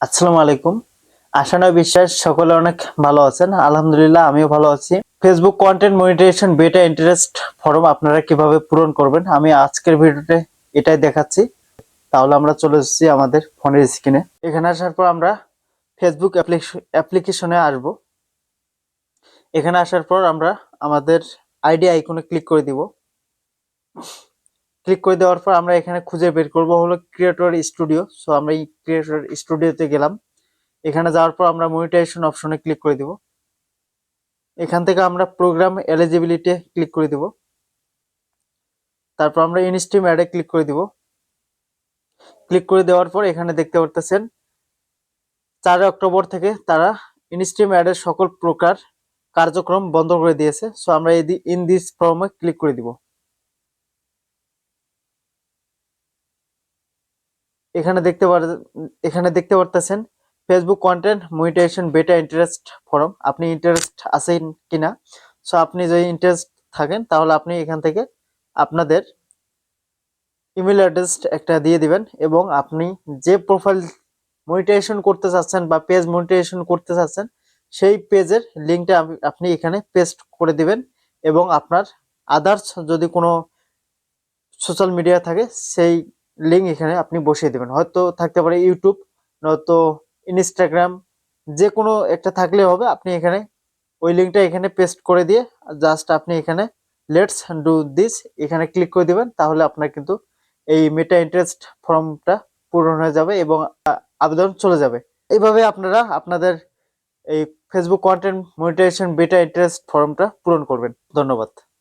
আসসালামু আলাইকুম। আশা নয় বিশ্বাস সকলে অনেক ভালো আছেন। আলহামদুলিল্লাহ আমিও ভালো আছি। Facebook content monetisation beta interest form আপনারা কিভাবে পূরণ করবেন আমি আজকের ভিডিওতে এটাই দেখাচ্ছি। তাহলে আমরা চলে এসেছি আমাদের ফোনের স্ক্রিনে। এখানে আসার পর আমরা ফেসবুক অ্যাপ্লিকেশনে আসব। এখানে আসার পর আমরা আমাদের আইডি আইকনে ক্লিক করে দিব। ক্লিক করে দেওয়ার পর আমরা এখানে খুঁজে বের করব হলো ক্রিয়েটর স্টুডিও। সো আমরা এই ক্রিয়েটর স্টুডিওতে গেলাম। এখানে যাওয়ার পর আমরা মনিটাইজেশন অপশনে ক্লিক করে দিব। এখান থেকে আমরা প্রোগ্রাম এলিজিবিলিটি ক্লিক করে দিব। তারপর আমরা ইনস্ট্রিম অ্যাডে ক্লিক করে দিব। ক্লিক করে দেওয়ার পর এখানে দেখতে পারতেছেন 4 অক্টোবর থেকে তারা ইনস্ট্রিম অ্যাডের সকল প্রকার কার্যক্রম বন্ধ করে দিয়েছে। সো আমরা ইন দিস ফর্মে ক্লিক করে দিব। এখানে দেখতে পারতেছেন Facebook content monetisation beta interest form. আপনি ইন্টারেস্ট আছেন কিনা? সো আপনি যদি ইন্টারেস্ট থাকেন তাহলে আপনি এখান থেকে আপনাদের ইমেল অ্যাড্রেস একটা দিয়ে দিবেন এবং আপনি যে প্রোফাইল মনিটাইজেশন করতে চাচ্ছেন বা পেজ মনিটাইজেশন করতে চাচ্ছেন সেই পেজের লিঙ্কটা আপনি এখানে পেস্ট করে দিবেন এবং আপনার আদার্স যদি কোনো সোশ্যাল মিডিয়া থাকে সেই লিঙ্ক এখানে আপনি বসিয়ে দেবেন। হয়তো থাকতে পারে ইউটিউব, নয়তো ইনস্টাগ্রাম, যে কোনো একটা থাকলে হবে। আপনি এখানে ওই লিঙ্কটা এখানে পেস্ট করে দিয়ে জাস্ট আপনি এখানে লেটস ডু দিস এখানে ক্লিক করে দিবেন। তাহলে আপনার কিন্তু এই মেটা ইন্টারেস্ট ফর্মটা পূরণ হয়ে যাবে এবং আবেদন চলে যাবে। এইভাবে আপনারা আপনাদের এই Facebook content monetisation beta interest ফর্মটা পূরণ করবেন। ধন্যবাদ।